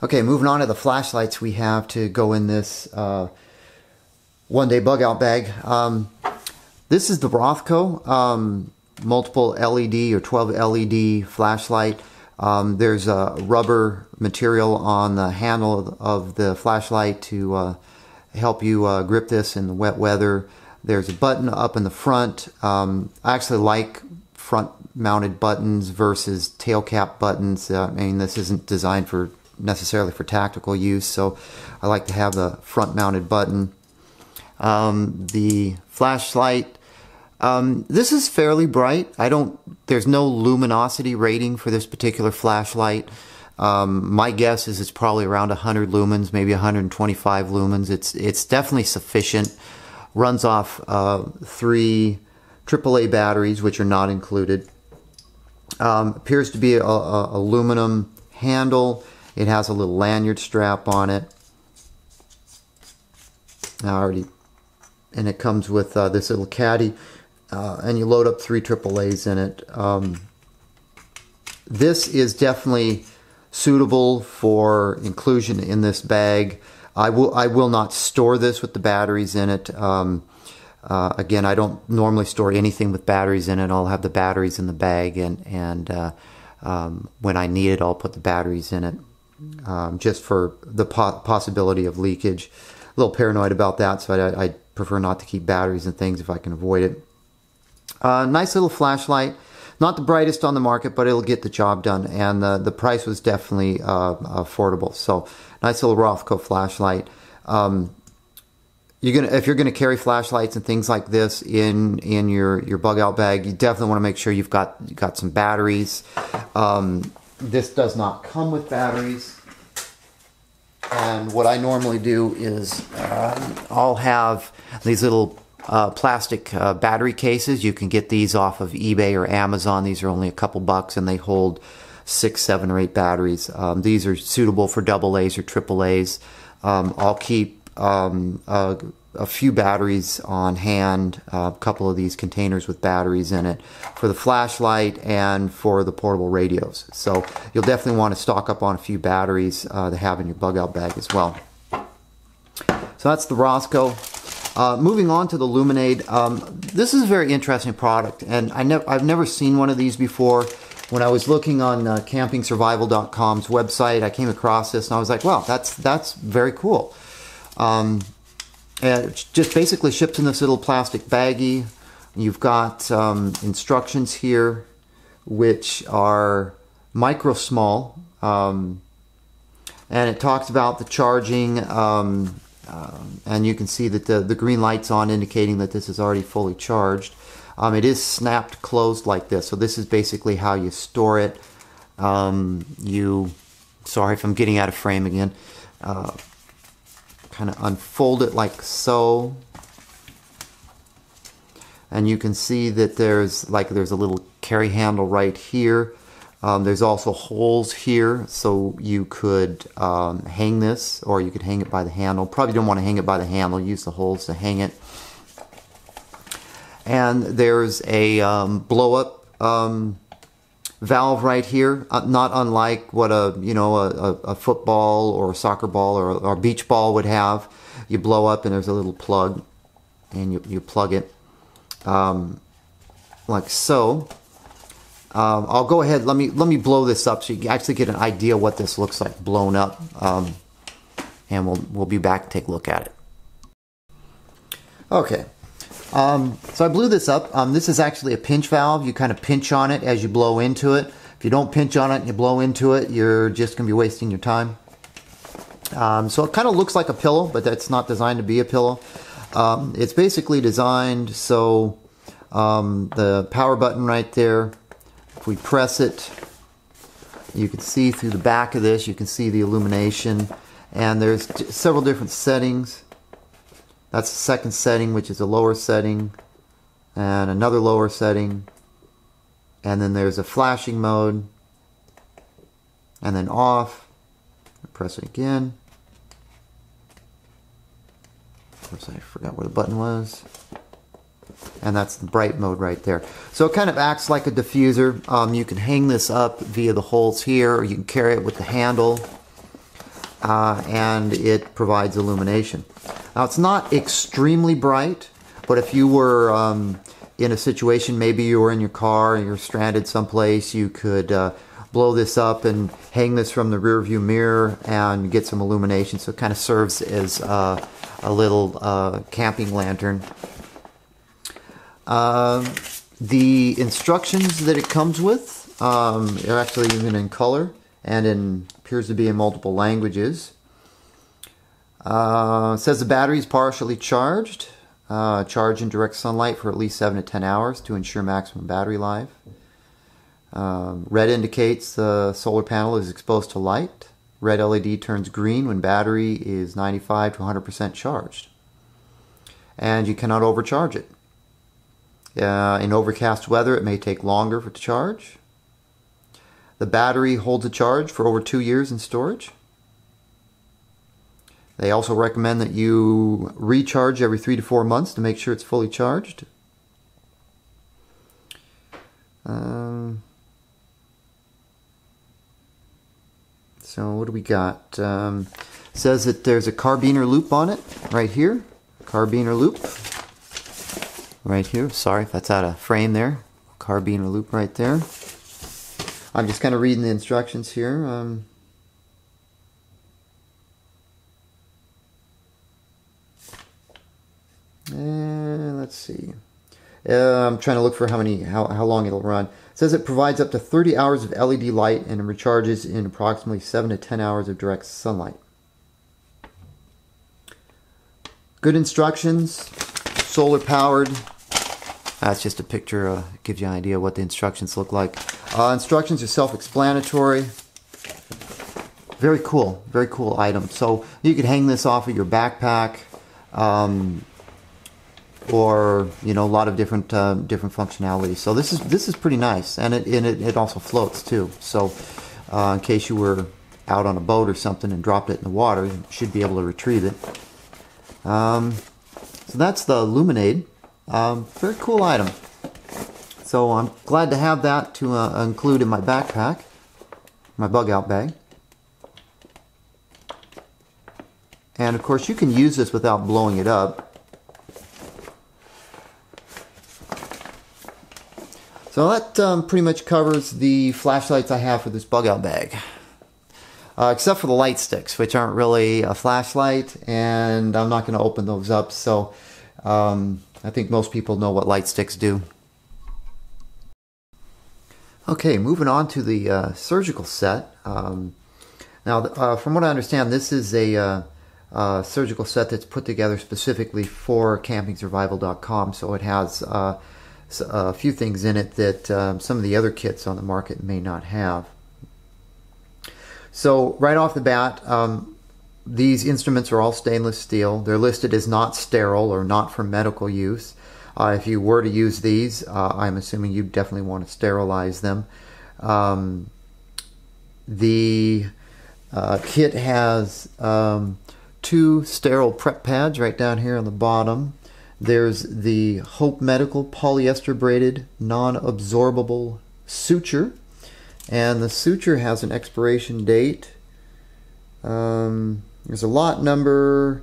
Okay, moving on to the flashlights we have to go in this one-day bug-out bag. This is the Rothco multiple LED or 12 LED flashlight. There's a rubber material on the handle of the flashlight to help you grip this in the wet weather. There's a button up in the front. I actually like front-mounted buttons versus tail cap buttons. I mean, this isn't designed necessarily for tactical use, so I like to have the front-mounted button. The flashlight, this is fairly bright. There's no luminosity rating for this particular flashlight. My guess is it's probably around 100 lumens, maybe 125 lumens. It's definitely sufficient. Runs off 3 AAA batteries, which are not included. Appears to be a aluminum handle. It has a little lanyard strap on it. And it comes with this little caddy, and you load up 3 AAAs in it. This is definitely suitable for inclusion in this bag. I will not store this with the batteries in it. Again, I don't normally store anything with batteries in it. I'll have the batteries in the bag, and when I need it, I'll put the batteries in it, just for the possibility of leakage. A little paranoid about that, so I prefer not to keep batteries and things if I can avoid it. Nice little flashlight. Not the brightest on the market, but it'll get the job done, and the price was definitely affordable. So, nice little Rothco flashlight. If you're gonna carry flashlights and things like this in your bug out bag, you definitely want to make sure you've got some batteries. This does not come with batteries, and what I normally do is I'll have these little plastic battery cases. You can get these off of eBay or Amazon. These are only a couple bucks, and they hold 6, 7, or 8 batteries. These are suitable for AA's or AAA's. I'll keep a few batteries on hand, a couple of these containers with batteries in it for the flashlight and for the portable radios. So you'll definitely want to stock up on a few batteries to have in your bug out bag as well. So that's the Rothco. Moving on to the Luminade. This is a very interesting product, and I've never seen one of these before. When I was looking on campingsurvival.com's website, I came across this and I was like, wow, that's very cool. And it just basically ships in this little plastic baggie. You've got instructions here, which are micro small, and it talks about the charging. And you can see that the green light's on, indicating that this is already fully charged. It is snapped closed like this, so this is basically how you store it. Sorry if I'm getting out of frame again. Kind of unfold it like so, and you can see that there's a little carry handle right here. There's also holes here, so you could hang this, or you could hang it by the handle. Probably don't want to hang it by the handle. Use the holes to hang it. And there's a blow-up valve right here, not unlike what a football or a soccer ball or a beach ball would have. You blow up, and there's a little plug, and you plug it like so. I'll go ahead. Let me blow this up so you can actually get an idea what this looks like blown up, and we'll be back to take a look at it. Okay, so I blew this up. This is actually a pinch valve. You kind of pinch on it as you blow into it. If you don't pinch on it and you blow into it, you're just going to be wasting your time. So it kind of looks like a pillow, but that's not designed to be a pillow. It's basically designed so the power button right there. If we press it, you can see through the back of this, you can see the illumination, and there's several different settings. That's the second setting, which is a lower setting, and another lower setting, and then there's a flashing mode, and then off. Press it again. Of course, I forgot where the button was. And that's the bright mode right there. So it kind of acts like a diffuser. You can hang this up via the holes here, or you can carry it with the handle. and it provides illumination. Now, it's not extremely bright, but if you were in a situation, maybe you were in your car and you're stranded someplace, you could blow this up and hang this from the rear view mirror and get some illumination. So it kind of serves as a little camping lantern. The instructions that it comes with are actually even in color and appears to be in multiple languages. It says the battery is partially charged. Charge in direct sunlight for at least 7 to 10 hours to ensure maximum battery life. Red indicates the solar panel is exposed to light. Red LED turns green when battery is 95 to 100% charged. And you cannot overcharge it. In overcast weather, it may take longer to charge. The battery holds a charge for over 2 years in storage. They also recommend that you recharge every 3 to 4 months to make sure it's fully charged. So what do we got? Says that there's a carabiner loop on it right here. Carabiner loop right here. Sorry if that's out of frame there. Carabiner loop right there. I'm just kind of reading the instructions here. Let's see. I'm trying to look for how long it'll run. It says it provides up to 30 hours of LED light and recharges in approximately 7 to 10 hours of direct sunlight. Good instructions. Solar powered. That's just a picture. Gives you an idea what the instructions look like. Instructions are self-explanatory. Very cool item. So you could hang this off of your backpack, or a lot of different functionalities. So this is pretty nice, and it also floats too. So in case you were out on a boat or something and dropped it in the water, you should be able to retrieve it. So that's the Luminade. Very cool item. So I'm glad to have that to include in my backpack, my bug out bag. And of course you can use this without blowing it up. So that pretty much covers the flashlights I have for this bug out bag. Except for the light sticks, which aren't really a flashlight, and I'm not going to open those up. So I think most people know what light sticks do. Okay, moving on to the surgical set. Now, from what I understand, this is a surgical set that's put together specifically for campingsurvival.com. So it has a few things in it that some of the other kits on the market may not have. So right off the bat, these instruments are all stainless steel. They're listed as not sterile or not for medical use. If you were to use these, I'm assuming you definitely want to sterilize them. The kit has 2 sterile prep pads right down here on the bottom. There's the Hope Medical polyester braided non-absorbable suture, and the suture has an expiration date. There's a lot number,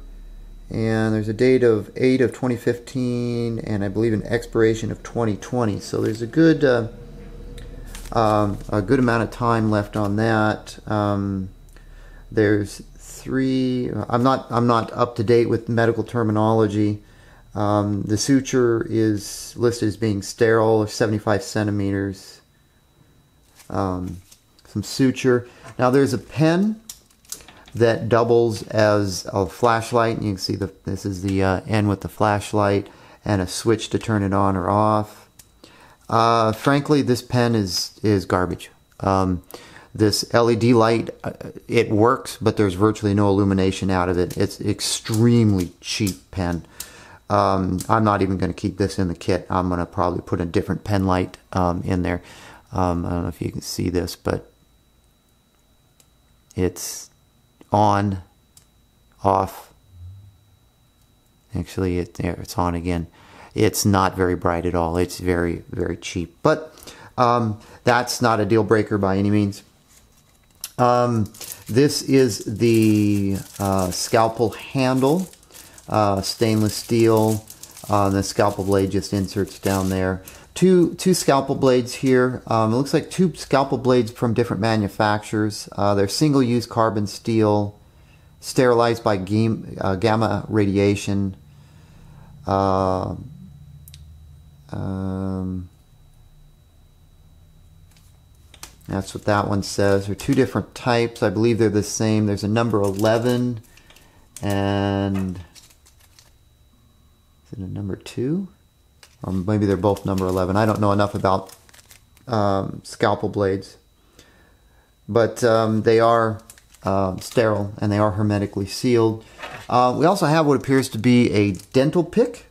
and there's a date of 8 of 2015, and I believe an expiration of 2020. So there's a good amount of time left on that. There's 3. I'm not up to date with medical terminology. The suture is listed as being sterile, 75 centimeters. Some suture. Now there's a pen that doubles as a flashlight. You can see this is the end with the flashlight and a switch to turn it on or off. Frankly, this pen is garbage. This LED light, it works, but there's virtually no illumination out of it. It's extremely cheap pen. I'm not even going to keep this in the kit. I'm going to probably put a different pen light in there. I don't know if you can see this, but it's on, off. Actually, it's on again. It's not very bright at all. It's very, very cheap. But that's not a deal breaker by any means. This is the scalpel handle, stainless steel. The scalpel blade just inserts down there. Two scalpel blades here. It looks like two scalpel blades from different manufacturers. They're single-use carbon steel, sterilized by gamma radiation. That's what that one says. There are two different types. I believe they're the same. There's a number 11 and is it a number 2? Or maybe they're both number 11. I don't know enough about scalpel blades. But they are sterile and they are hermetically sealed. We also have what appears to be a dental pick.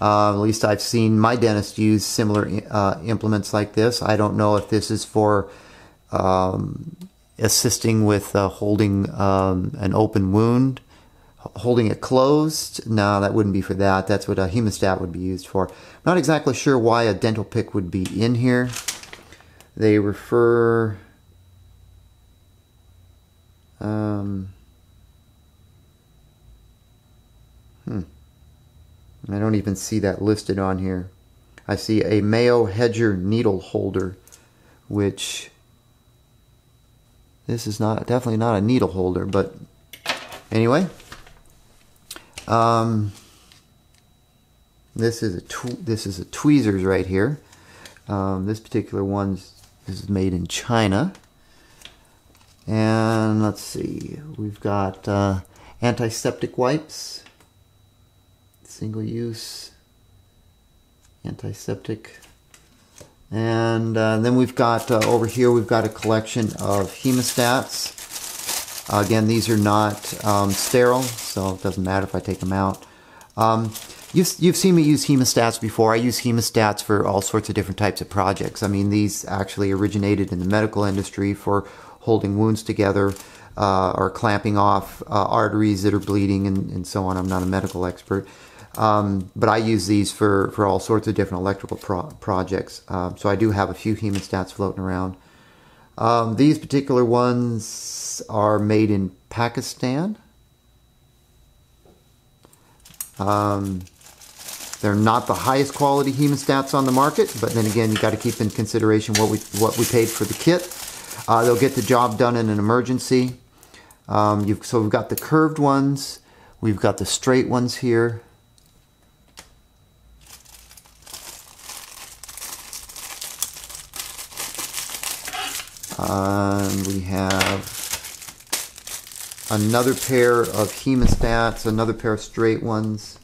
At least I've seen my dentist use similar implements like this. I don't know if this is for assisting with holding an open wound, holding it closed. No, that wouldn't be for that. That's what a hemostat would be used for. I'm not exactly sure why a dental pick would be in here. They refer... I don't even see that listed on here. I see a Mayo Hedger needle holder, which this is definitely not a needle holder, but anyway, this is a tweezers right here. This particular one is made in China, and let's see, we've got antiseptic wipes. Single use, antiseptic, and then we've got over here we've got a collection of hemostats. Again, these are not sterile, so it doesn't matter if I take them out. You've seen me use hemostats before. I use hemostats for all sorts of different types of projects. I mean, these actually originated in the medical industry for holding wounds together or clamping off arteries that are bleeding and so on. I'm not a medical expert. But I use these for all sorts of different electrical projects. So I do have a few hemostats floating around. These particular ones are made in Pakistan. They're not the highest quality hemostats on the market, but then again, you got to keep in consideration what we paid for the kit. They'll get the job done in an emergency. So we've got the curved ones. We've got the straight ones here. We have another pair of hemostats, another pair of straight ones.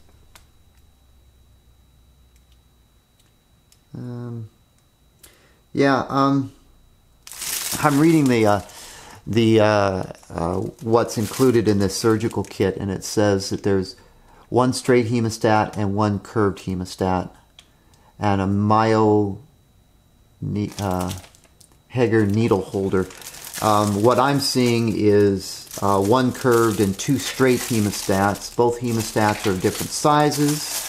I'm reading what's included in this surgical kit, and it says that there's one straight hemostat and one curved hemostat, and a Mayo Hedger needle holder. What I'm seeing is one curved and two straight hemostats. Both hemostats are of different sizes.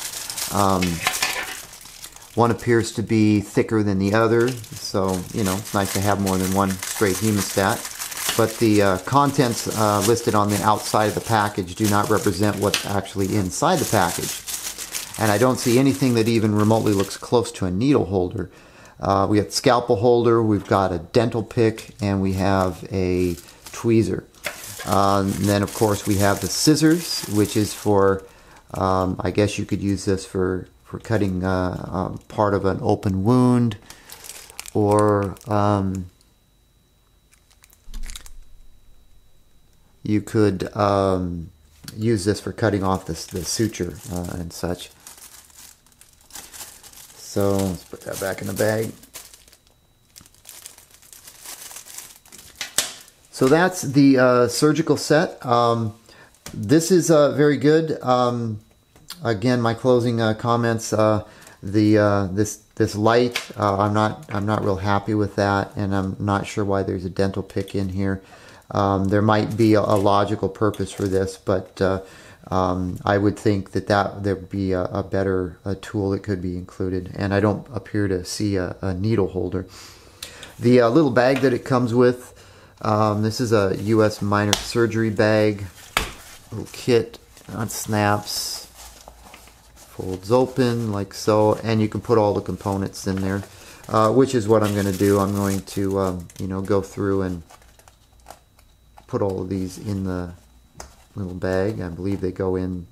One appears to be thicker than the other, so it's nice to have more than one straight hemostat. But the contents listed on the outside of the package do not represent what's actually inside the package. And I don't see anything that even remotely looks close to a needle holder. We have scalpel holder, we've got a dental pick, and we have a tweezer. And then of course we have the scissors, which is for, I guess you could use this for cutting part of an open wound, or you could use this for cutting off the suture and such. So let's put that back in the bag. So that's the surgical set. This is very good. Again, my closing comments. This light, I'm not real happy with that, and I'm not sure why there's a dental pick in here. There might be a logical purpose for this, but I would think that there would be a better tool that could be included, and I don't appear to see a needle holder. The little bag that it comes with This is a U.S. minor surgery bag. Little kit. It snaps. Folds open like so. And you can put all the components in there. Which is what I'm going to do. I'm going to, you know, go through and put all of these in the little bag. I believe they go in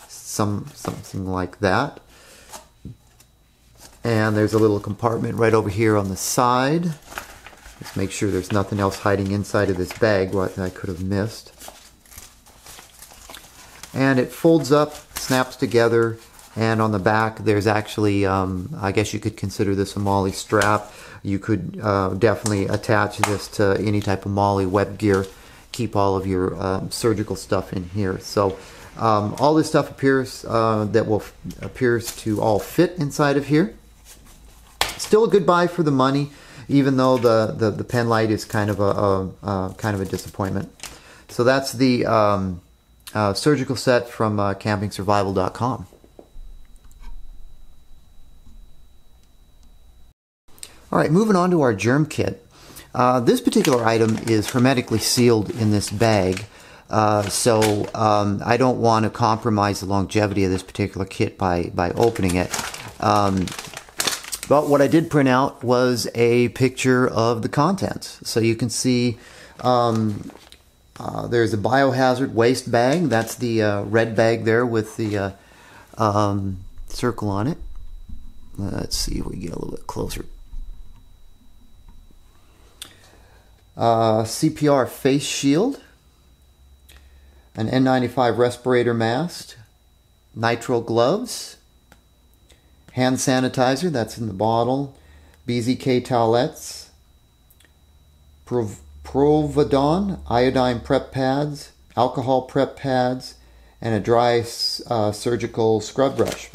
something like that. And there's a little compartment right over here on the side. Just make sure there's nothing else hiding inside of this bag what I could have missed. And it folds up, snaps together, and on the back there's actually, I guess you could consider this a MOLLE strap. You could definitely attach this to any type of MOLLE web gear. Keep all of your surgical stuff in here. So all this stuff appears to all fit inside of here. Still a good buy for the money, even though the pen light is kind of a disappointment. So that's the surgical set from campingsurvival.com. All right, moving on to our germ kit. This particular item is hermetically sealed in this bag, so I don't want to compromise the longevity of this particular kit by opening it. But what I did print out was a picture of the contents. So you can see there's a biohazard waste bag. That's the red bag there with the circle on it. Let's see if we get a little bit closer. CPR face shield, an N95 respirator mask, nitrile gloves, hand sanitizer, that's in the bottle, BZK towelettes, Providon iodine prep pads, alcohol prep pads, and a dry surgical scrub brush.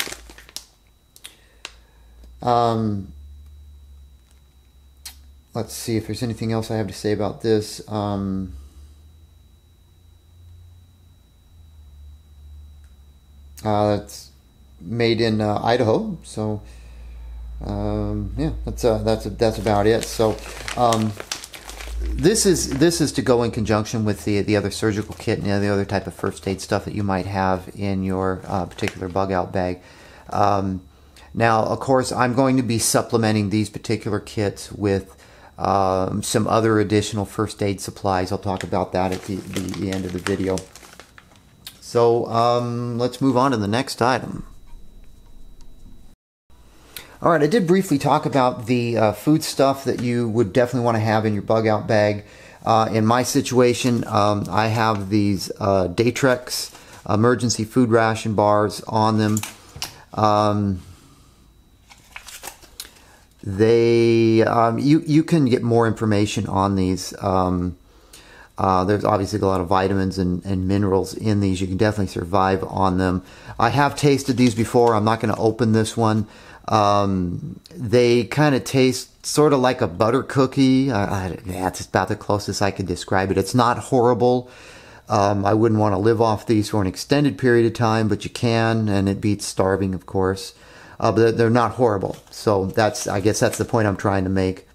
Let's see if there's anything else I have to say about this. It's made in Idaho, so yeah, that's about it. So this is to go in conjunction with the other surgical kit and the other type of first aid stuff that you might have in your particular bug out bag. Now, of course, I'm going to be supplementing these particular kits with some other additional first aid supplies. I'll talk about that at the end of the video. So let's move on to the next item. All right, I did briefly talk about the food stuff that you would definitely want to have in your bug out bag. In my situation, I have these Datrex emergency food ration bars on them. You can get more information on these. There's obviously a lot of vitamins and minerals in these. You can definitely survive on them. I have tasted these before. I'm not going to open this one. They kind of taste sort of like a butter cookie. That's about the closest I could describe it. It's not horrible. I wouldn't want to live off these for an extended period of time, but you can, and it beats starving, of course. But they're not horrible. So I guess that's the point I'm trying to make.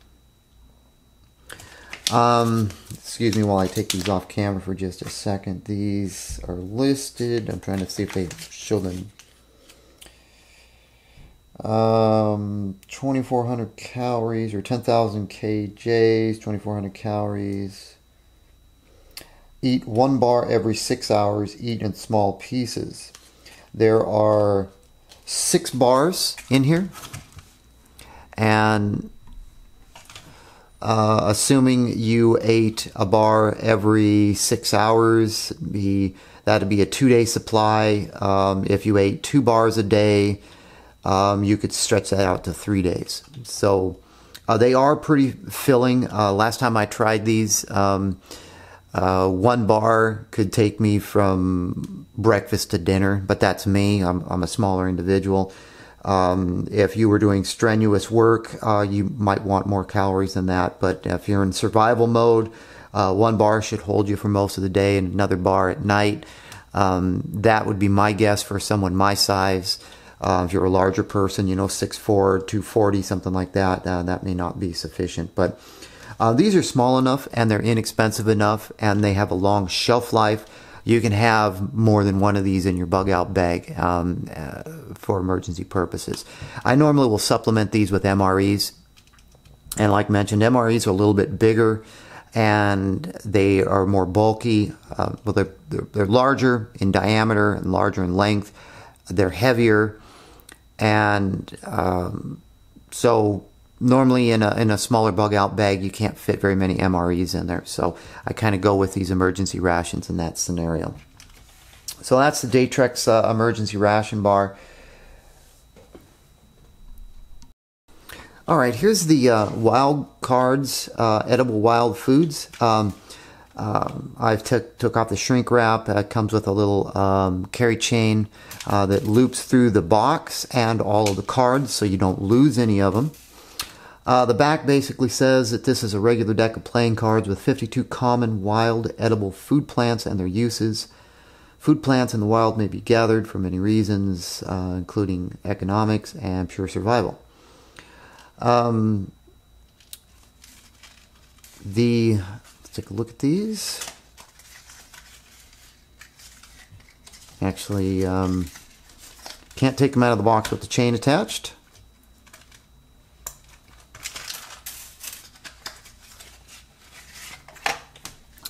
Excuse me while I take these off camera for just a second. These are listed. I'm trying to see if they show them. 2,400 calories or 10,000 kJs, 2,400 calories. Eat 1 bar every 6 hours. Eat in small pieces. There are 6 bars in here, and assuming you ate a bar every 6 hours, that'd be a 2-day supply. If you ate 2 bars a day, you could stretch that out to 3 days. So they are pretty filling. Last time I tried these, 1 bar could take me from breakfast to dinner, but that's me. I'm a smaller individual. If you were doing strenuous work, you might want more calories than that. But if you're in survival mode, 1 bar should hold you for most of the day, and another bar at night. That would be my guess for someone my size. If you're a larger person, 6'4", 240, something like that, that may not be sufficient. But These are small enough and they're inexpensive enough and they have a long shelf life. You can have more than one of these in your bug out bag for emergency purposes. I normally will supplement these with MREs. And like mentioned, MREs are a little bit bigger and they are more bulky. Well, they're larger in diameter and larger in length. They're heavier. And so normally in a smaller bug out bag, you can't fit very many MREs in there. So I kind of go with these emergency rations in that scenario. So that's the Datrex emergency ration bar. All right, here's the Wild Cards edible wild foods. I've took off the shrink wrap. It comes with a little carry chain that loops through the box and all of the cards so you don't lose any of them. The back basically says that this is a regular deck of playing cards with 52 common wild edible food plants and their uses. Food plants in the wild may be gathered for many reasons, including economics and pure survival. Let's take a look at these. Actually, can't take them out of the box with the chain attached.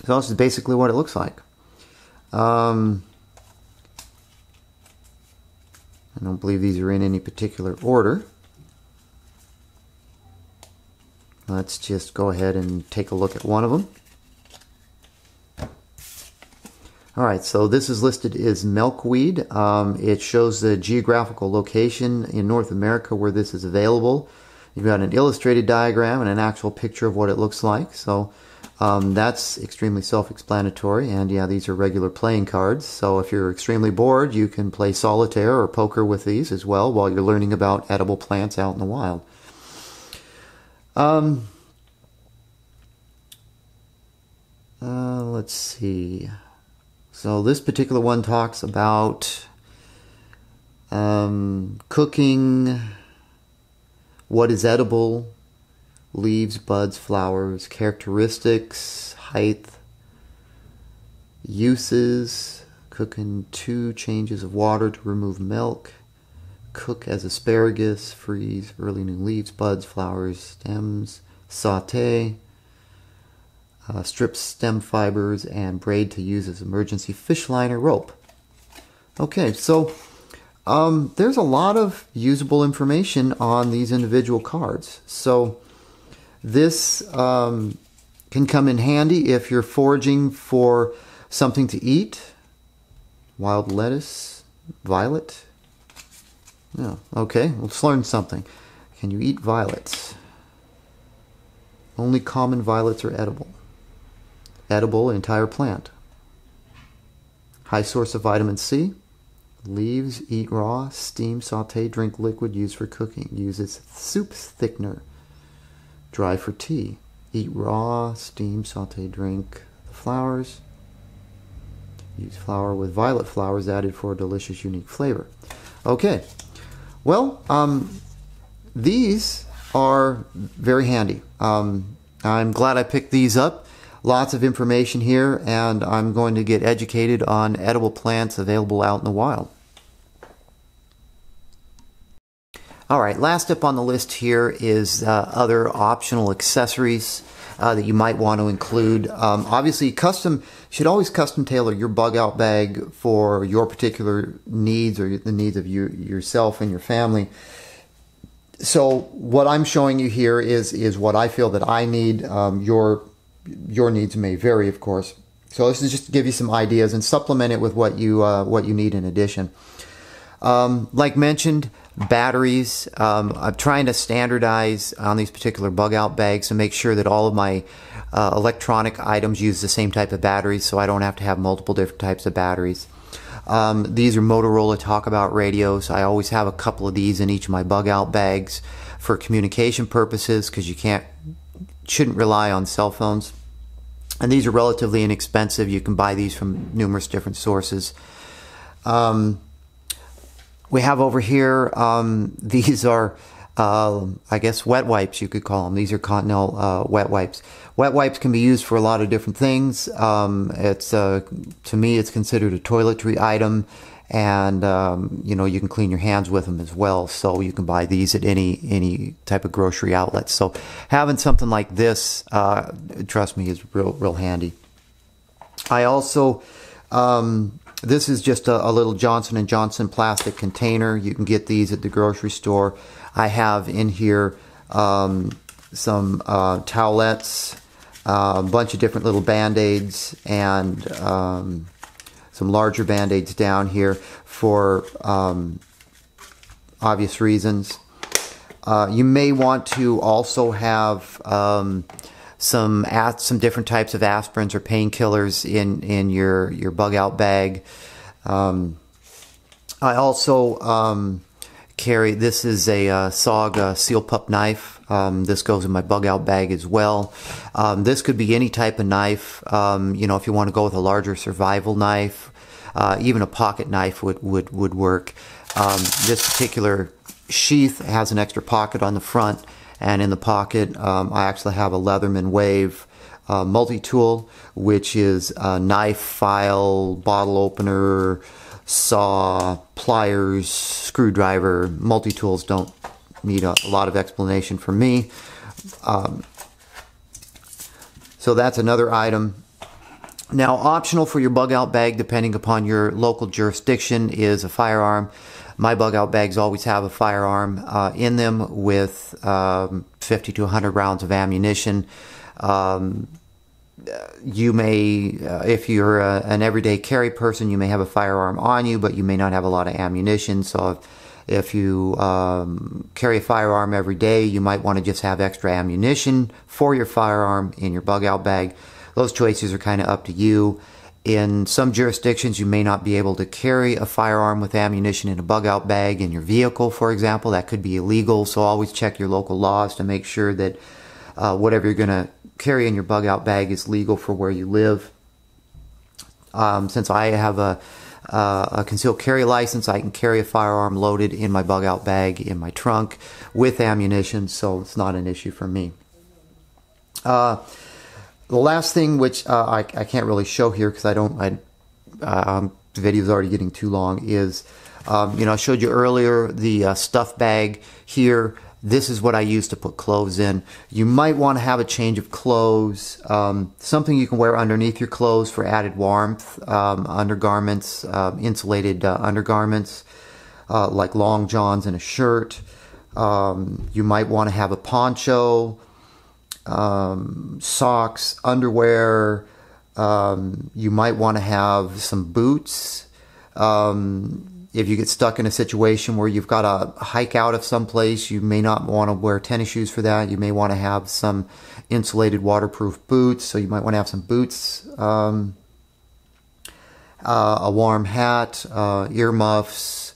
So this is basically what it looks like. I don't believe these are in any particular order. Let's just go ahead and take a look at one of them. Alright, so this is listed as milkweed. It shows the geographical location in North America where this is available. You've got an illustrated diagram and an actual picture of what it looks like. So that's extremely self-explanatory. And yeah, these are regular playing cards. So if you're extremely bored, you can play solitaire or poker with these as well while you're learning about edible plants out in the wild. Let's see. So this particular one talks about cooking, what is edible, leaves, buds, flowers, characteristics, height, uses, cook in 2 changes of water to remove milk, cook as asparagus, freeze, early new leaves, buds, flowers, stems, saute, strip stem fibers, and braid to use as emergency fish line or rope. Okay, so there's a lot of usable information on these individual cards. So this can come in handy if you're foraging for something to eat. Wild lettuce, violet. Yeah, okay, let's learn something. Can you eat violets? Only common violets are edible. Edible, entire plant. High source of vitamin C. Leaves, eat raw, steam, saute, drink liquid, used for cooking. Use as soup thickener. Dry for tea. Eat raw, steam, saute, drink the flowers. Use flour with violet flowers added for a delicious, unique flavor. Okay. Well, these are very handy. I'm glad I picked these up. Lots of information here, and I'm going to get educated on edible plants available out in the wild. Alright, last up on the list here is other optional accessories that you might want to include. Obviously, you should always custom tailor your bug out bag for your particular needs or the needs of yourself and your family. So what I'm showing you here is what I feel that I need. Your needs may vary, of course. So this is just to give you some ideas and supplement it with what you need in addition. Like mentioned, batteries. I'm trying to standardize on these particular bug out bags to make sure that all of my electronic items use the same type of batteries, so I don't have to have multiple different types of batteries. These are Motorola Talkabout radios. I always have a couple of these in each of my bug out bags for communication purposes, because you shouldn't rely on cell phones. And these are relatively inexpensive. You can buy these from numerous different sources. We have over here, these are I guess wet wipes, you could call them. These are Continental wet wipes. Wet wipes can be used for a lot of different things. To me, it's considered a toiletry item, and you know, you can clean your hands with them as well. So you can buy these at any type of grocery outlet. So having something like this, trust me, is real handy. I also this is just a little Johnson & Johnson plastic container. You can get these at the grocery store. I have in here some towelettes, a bunch of different little Band-Aids, and some larger Band-Aids down here for obvious reasons. You may want to also have some different types of aspirins or painkillers in your bug out bag. I also carry, this is a SOG seal pup knife. This goes in my bug out bag as well. This could be any type of knife. You know, if you want to go with a larger survival knife, even a pocket knife would work. This particular sheath has an extra pocket on the front, and in the pocket I actually have a Leatherman Wave multi-tool, which is a knife, file, bottle opener, saw, pliers, screwdriver. Multi-tools don't need a lot of explanation from me. So that's another item. Now, optional for your bug out bag, depending upon your local jurisdiction, is a firearm. My bug out bags always have a firearm in them with 50 to 100 rounds of ammunition. You may, if you're an everyday carry person, you may have a firearm on you, but you may not have a lot of ammunition. So if you carry a firearm every day, you might want to just have extra ammunition for your firearm in your bug out bag. Those choices are kind of up to you. In some jurisdictions, you may not be able to carry a firearm with ammunition in a bug out bag in your vehicle, for example. That could be illegal, so always check your local laws to make sure that whatever you're going to carry in your bug out bag is legal for where you live. Since I have a concealed carry license, I can carry a firearm loaded in my bug out bag in my trunk with ammunition, so it's not an issue for me. The last thing, which I can't really show here because the video's already getting too long, is you know, I showed you earlier the stuff bag here. This is what I use to put clothes in. You might want to have a change of clothes, something you can wear underneath your clothes for added warmth, undergarments, insulated undergarments, like long johns and a shirt. You might want to have a poncho, socks, underwear. You might want to have some boots. If you get stuck in a situation where you've got to hike out of someplace, you may not want to wear tennis shoes for that. You may want to have some insulated waterproof boots, so you might want to have some boots, a warm hat, earmuffs,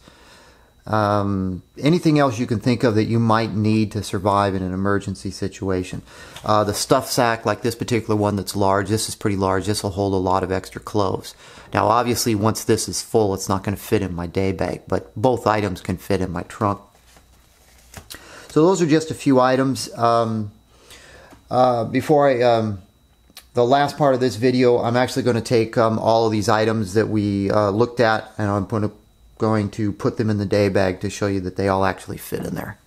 anything else you can think of that you might need to survive in an emergency situation. The stuff sack, like this particular one that's large, this is pretty large. This will hold a lot of extra clothes. Now, obviously, once this is full, it's not going to fit in my day bag, but both items can fit in my trunk. So those are just a few items. The last part of this video, I'm actually going to take all of these items that we looked at, and I'm going to put them in the day bag to show you that they all actually fit in there.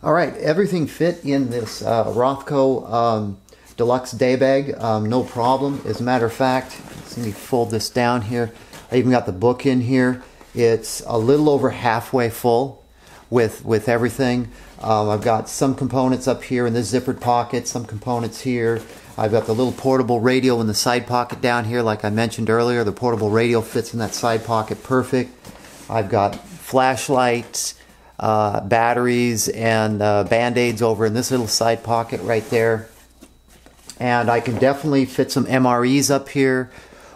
All right, everything fit in this Rothco Deluxe day bag, no problem. As a matter of fact, let me fold this down here. I even got the book in here. It's a little over halfway full with everything. I've got some components up here in this zippered pocket, some components here. I've got the little portable radio in the side pocket down here, like I mentioned earlier. The portable radio fits in that side pocket perfect. I've got flashlights, batteries, and Band-Aids over in this little side pocket right there. And I can definitely fit some MREs up here,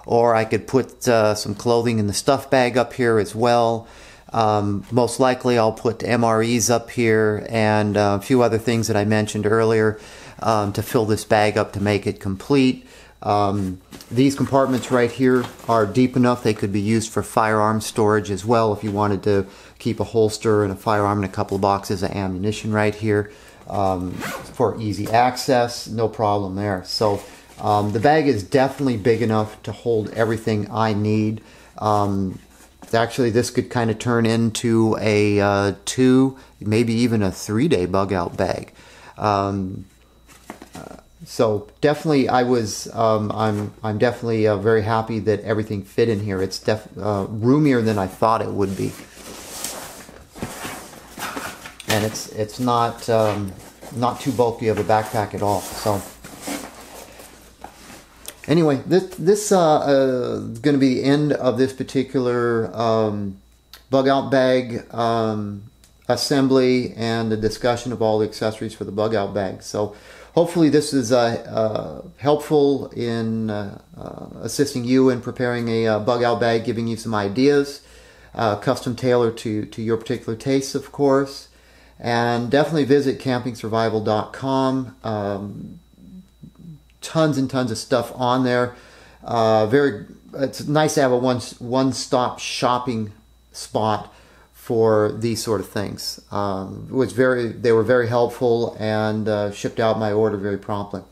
or I could put some clothing in the stuff bag up here as well. Most likely I'll put MREs up here and a few other things that I mentioned earlier to fill this bag up to make it complete. These compartments right here are deep enough they could be used for firearm storage as well if you wanted to keep a holster and a firearm and a couple of boxes of ammunition right here for easy access. No problem there. So the bag is definitely big enough to hold everything I need. Actually, this could kind of turn into a 2, maybe even a 3-day bug out bag. So definitely, I'm definitely very happy that everything fit in here. It's roomier than I thought it would be, and it's not too bulky of a backpack at all. So anyway, this is going to be the end of this particular bug out bag assembly and the discussion of all the accessories for the bug out bag. So hopefully this is helpful in assisting you in preparing a bug out bag, giving you some ideas, custom tailored to your particular tastes, of course. And definitely visit campingsurvival.com. Tons and tons of stuff on there. It's nice to have a one-stop shopping spot for these sort of things. They were very helpful and shipped out my order very promptly.